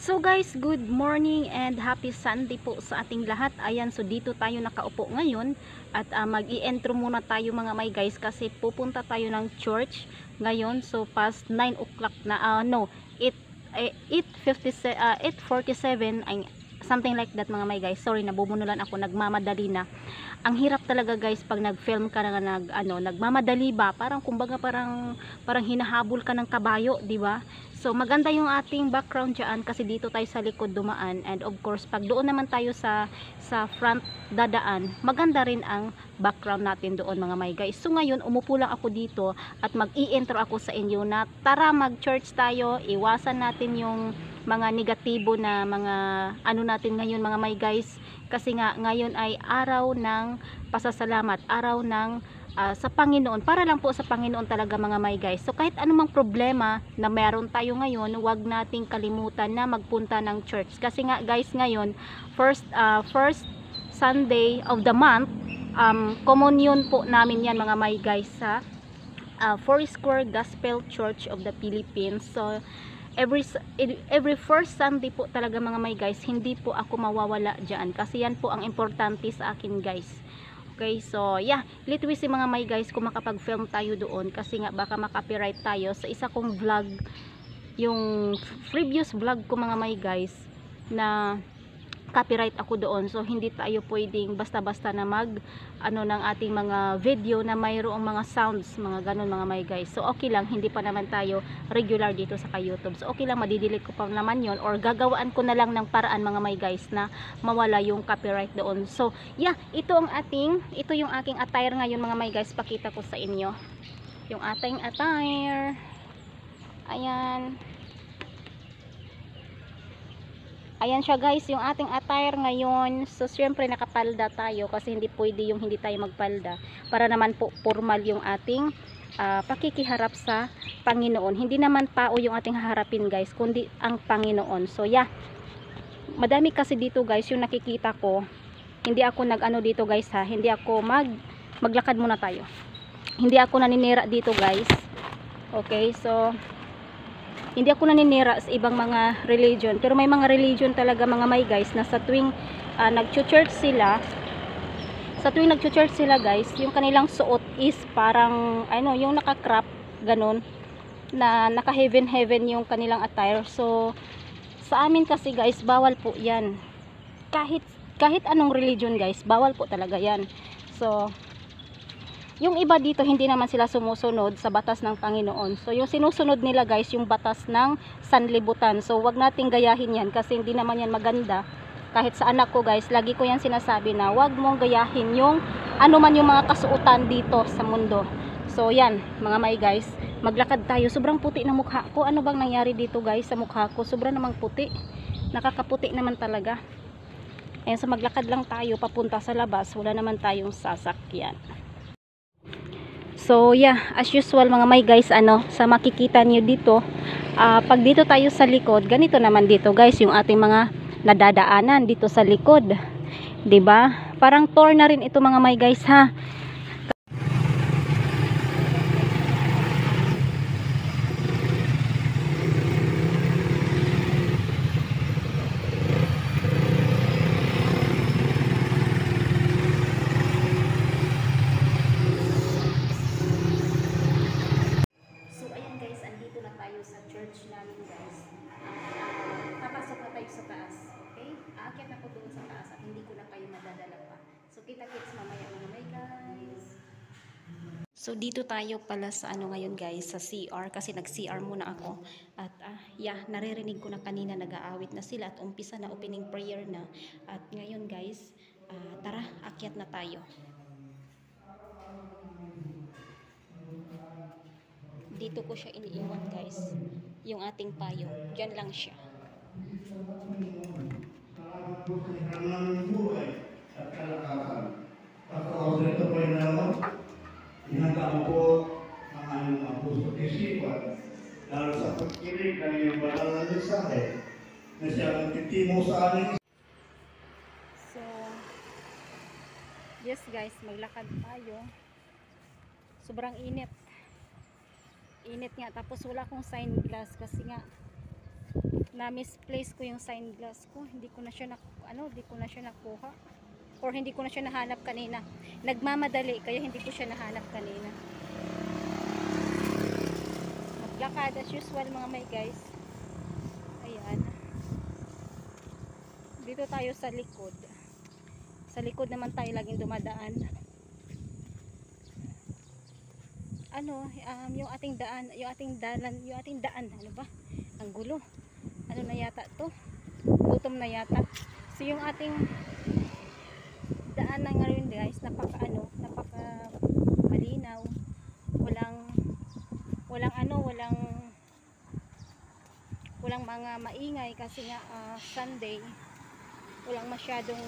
So guys, good morning and happy Sunday po sa ating lahat. Ayan, so dito tayo nakaupo ngayon at mag-i-intro muna tayo mga may guys kasi pupunta tayo ng church ngayon. So past 9 o'clock na, 8:47, something like that mga may guys. Sorry, nabubululan ako, nagmamadali na. Ang hirap talaga guys pag nag-film ka na nagmamadali ba, parang kumbaga parang hinahabol ka ng kabayo, di ba? So maganda yung ating background diyan kasi dito tayo sa likod dumaan, and of course pag doon naman tayo sa front dadaan, maganda rin ang background natin doon mga may guys. So ngayon umupo lang ako dito at mag-i-intro ako sa inyo na tara mag-church tayo, iwasan natin yung mga negatibo na mga natin ngayon mga may guys, kasi nga ngayon ay araw ng pasasalamat, araw ng sa Panginoon, para lang po sa Panginoon talaga mga may guys. So kahit anumang problema na meron tayo ngayon, huwag nating kalimutan na magpunta ng church, kasi nga guys ngayon first Sunday of the month, communion po namin yan mga may guys sa Foursquare Gospel Church of the Philippines. So every first Sunday po talaga mga may guys, hindi po ako mawawala dyan kasi yan po ang importante sa akin guys. Okay, so yeah, litwi si mga may guys kung makapag-film tayo doon kasi nga baka makapiright tayo sa isa kong vlog, yung previous vlog ko mga may guys, na copyright ako doon. So hindi tayo pwedeng basta-basta na ng ating mga video na mayroong mga sounds, mga ganun mga may guys. So okay lang, hindi pa naman tayo regular dito sa YouTube. So okay lang, madidelete ko pa naman yon, or gagawaan ko na lang ng paraan mga may guys na mawala yung copyright doon. So yeah, ito yung aking attire ngayon mga may guys. Pakita ko sa inyo yung ating attire. Ayan. Ayan siya guys, yung ating attire ngayon. So syempre nakapalda tayo kasi hindi pwede yung hindi tayo magpalda, para naman po formal yung ating pakikiharap sa Panginoon. Hindi naman tao yung ating haharapin guys, kundi ang Panginoon. So yeah, madami kasi dito guys yung nakikita ko. Hindi ako dito guys ha, hindi ako maglakad muna tayo. Hindi ako naninira dito guys. Okay, so hindi ako naninira sa ibang mga religion, pero may mga religion talaga mga may guys na sa tuwing nagcho-church sila guys, yung kanilang suot is parang yung naka-crop ganun, na naka-heaven yung kanilang attire. So sa amin kasi guys, bawal po yan. Kahit anong religion guys, bawal po talaga yan. So yung iba dito hindi naman sila sumusunod sa batas ng Panginoon. So yung sinusunod nila guys, yung batas ng sanlibutan. So wag nating gayahin yan kasi hindi naman yan maganda. Kahit sa anak ko guys, lagi ko yan sinasabi na wag mong gayahin yung man yung mga kasuotan dito sa mundo. So yan mga may guys, maglakad tayo. Sobrang puti ng mukha ko. Ano bang nangyari dito guys sa mukha ko? Sobrang namang puti. Nakakaputi naman talaga. Ayan, so maglakad lang tayo papunta sa labas. Wala naman tayong sasakyan. So yeah, as usual mga may guys, sa makikita niyo dito, pag dito tayo sa likod, ganito naman dito guys yung ating mga nadadaanan dito sa likod, 'di ba? Parang tour na rin ito mga may guys ha. Papasok na tayo sa taas, okay? Aakyat na po doon sa taas at hindi ko na kayo madadala pa. So kita-kits mamaya mga may guys. So dito tayo pala sa ngayon guys, sa CR, kasi nag-CR muna ako. At yeah, naririnig ko na kanina nag-aawit na sila at umpisa na opening prayer na. At ngayon guys, tara, akyat na tayo. Dito ko siya iniiwan guys, yung ating payong. Diyan lang siya. Ng buhay at kalakasan. Pagkaos nito po ay naman, inanda po ang aming mga puso at isipan, lalo sa pagkilig ng iyong banal na mensahe na siya magtitimo sa amin. So, yes guys, maglakad tayo. Sobrang init. Init nga, tapos wala akong sunglass kasi nga na misplace ko yung sign glass ko. Hindi ko na siya hindi ko na siya nakuha. Or hindi ko na siya nahanap kanina. Nagmamadali kaya hindi ko siya nahanap kanina. Maglakad as usual mga may guys. Ayan. Dito tayo sa likod. Sa likod naman tayo laging dumadaan. Yung ating daan, ano ba? Ang gulo. Ano na yata to? Gutom na yata. So yung ating daan na ngayon guys, napaka malinaw. Walang mga maingay kasi nga Sunday. Walang masyadong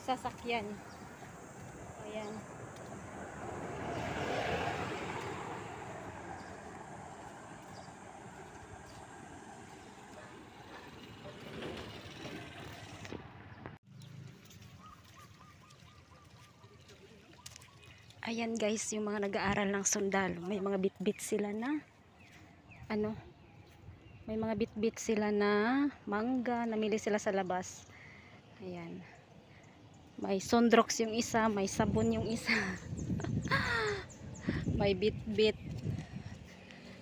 sasakyan. Ayan. Ayan guys, yung mga nag-aaral ng sundalo, may mga bit-bit sila na may mga bit-bit sila na mangga, namili sila sa labas. Ayan. May Sundrox yung isa, may sabon yung isa. May bit-bit.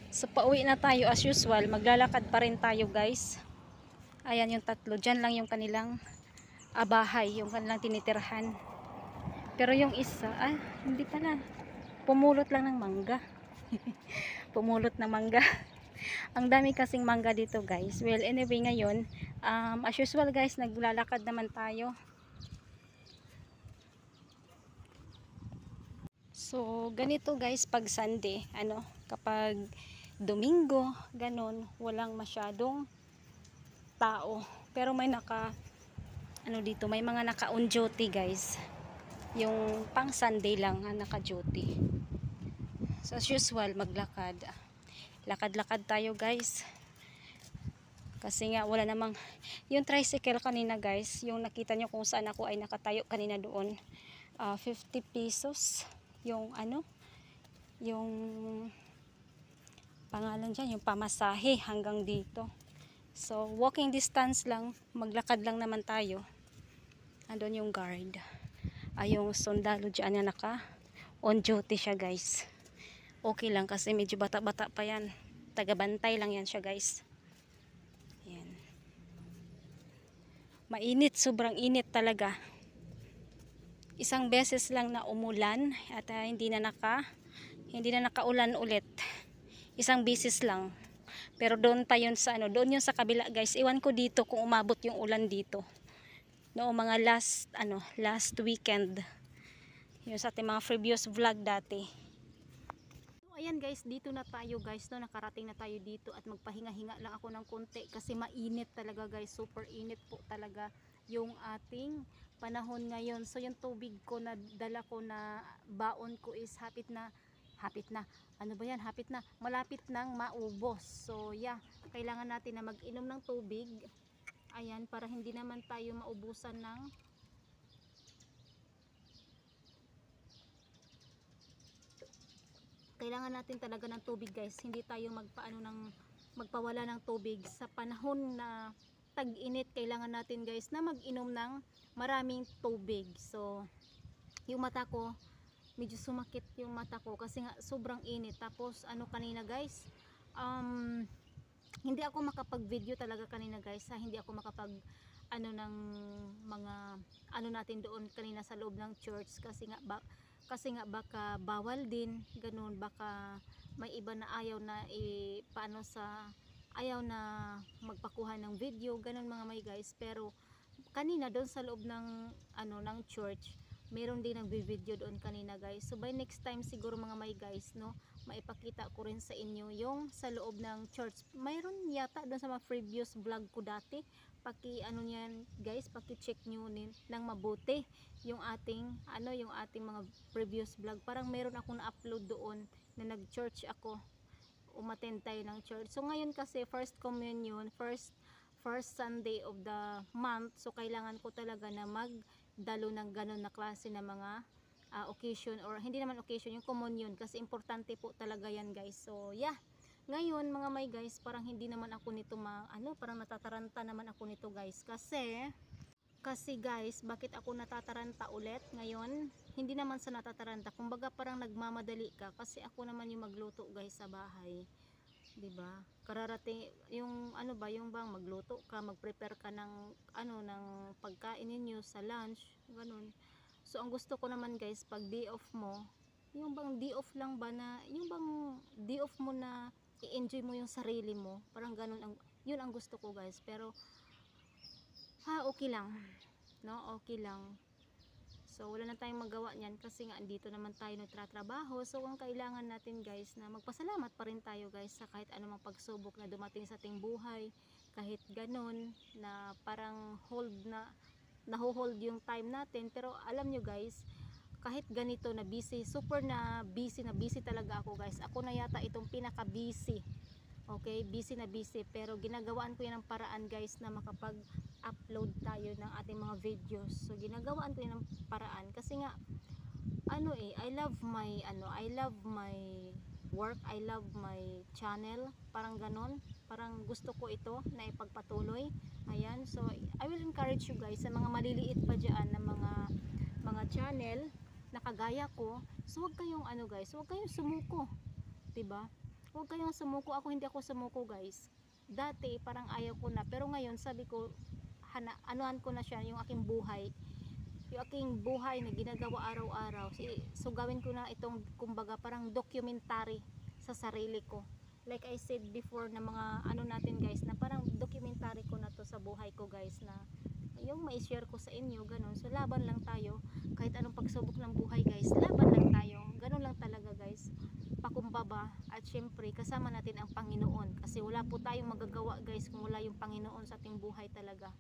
So pauwi na tayo as usual, maglalakad pa rin tayo guys. Ayan yung tatlo, dyan lang yung kanilang bahay, yung kanilang tinitirhan. Pero yung isa, hindi pala. Pumulot lang ng mangga. Pumulot ng mangga. Ang dami kasing mangga dito guys. Well, anyway ngayon, as usual guys, naglalakad naman tayo. So, ganito guys pag Sunday, kapag Domingo, ganon, walang masyadong tao. Pero may dito, may mga naka-on duty guys. Yung pang Sunday lang naka-duty. So as usual, maglakad. Lakad-lakad tayo guys. Kasi nga wala namang yung tricycle kanina guys, yung nakita nyo kung saan ako ay nakatayo kanina doon. 50 pesos yung yung pangalan dyan, yung pamasahe hanggang dito. So walking distance lang, maglakad lang naman tayo. Andun yung guard. Yung sundalo dyan na on duty siya guys. Okay lang kasi medyo bata-bata pa yan. Tagabantay lang yan siya guys. Yan. Mainit, sobrang init talaga. Isang beses lang na umulan at hindi na nakaulan ulit. Isang beses lang. Pero doon pa yun sa doon yun sa kabila guys. Iwan ko dito kung umabot yung ulan dito. Noong mga last weekend. Yung sa ating mga previous vlog dati. So ayan guys, dito na tayo guys, nakarating na tayo dito at magpahinga-hinga lang ako ng konti kasi mainit talaga guys, super init po talaga yung ating panahon ngayon. So yung tubig ko na dala ko na baon ko is hapit na malapit nang maubos. So yeah, kailangan natin na mag-inom ng tubig. Ayan, para hindi naman tayo maubusan ng kailangan natin talaga ng tubig guys. Hindi tayo magpawala ng tubig sa panahon na tag-init. Kailangan natin guys na mag-inom ng maraming tubig. So yung mata ko, medyo sumakit yung mata ko kasi nga sobrang init. Tapos kanina guys, hindi ako makapag-video talaga kanina guys. Hindi ako makapag ng mga natin doon kanina sa loob ng church kasi nga baka bawal din ganun, baka may iba na ayaw na ayaw na magpakuha ng video ganun mga may guys. Pero kanina doon sa loob ng ng church, meron din nagbi-video doon kanina guys. So by next time siguro mga may guys, maipakita ko rin sa inyo yung sa loob ng church. Mayroon yata doon sa mga previous vlog ko dati. Niyan guys, paki-check nyo ng mabuti yung ating mga previous vlog. Parang meron akong na-upload doon na nag-church ako. Umattend tayo ng church. So ngayon kasi first communion, first Sunday of the month. So kailangan ko talaga na magdalo ng ganun na klase na mga occasion, or hindi naman occasion, yung communion kasi importante po talaga yan guys. So yeah, Ngayon mga may guys, parang hindi naman ako nito parang natataranta naman ako nito guys, kasi guys, bakit ako natataranta ulit ngayon? Hindi naman sa natataranta, kumbaga parang nagmamadali ka kasi ako naman yung magluto guys sa bahay. 'Di ba? Kararating yung yung bang magluto ka, mag-prepare ka ng ng pagkain ninyo sa lunch, ganun. So ang gusto ko naman guys, pag day off mo, yung bang day off lang ba na, yung bang day off mo na i-enjoy mo yung sarili mo, parang ganun yun ang gusto ko guys. Pero okay lang, no? Okay lang. So wala na tayong magawa niyan kasi nga andito naman tayo nagtratrabaho. So ang kailangan natin guys na magpasalamat pa rin tayo guys sa kahit anumang pagsubok na dumating sa ating buhay. Kahit ganun na parang naho-hold yung time natin. Pero alam nyo guys, kahit ganito na busy, super na busy talaga ako guys. Ako na yata itong pinaka busy. Okay, busy na busy, pero ginagawaan ko yan ng paraan guys na makapag-upload tayo ng ating mga videos. So ginagawaan ko yan ng paraan kasi nga I love my work, I love my channel, parang ganon. Parang gusto ko ito na ipagpatuloy. Ayan, so I will encourage you guys sa mga maliliit pa diyan na mga channel na kagaya ko. So wag kayong guys, wag kayong sumuko, 'di ba? Huwag kayong sumuko. Ako hindi ako sumuko guys. Dati parang ayaw ko na, pero ngayon sabi ko anuhan ko na siya yung aking buhay. Yung aking buhay na ginagawa araw-araw. So gawin ko na itong kumbaga parang documentary sa sarili ko. Like I said before na mga natin guys, na parang documentary ko na to sa buhay ko guys, na yung mai-share ko sa inyo, ganun. So laban lang tayo, kahit anong pagsubok ng buhay guys, laban lang tayo, ganun lang talaga guys, pakumbaba. At syempre kasama natin ang Panginoon, kasi wala po tayong magagawa guys kung wala yung Panginoon sa ating buhay talaga.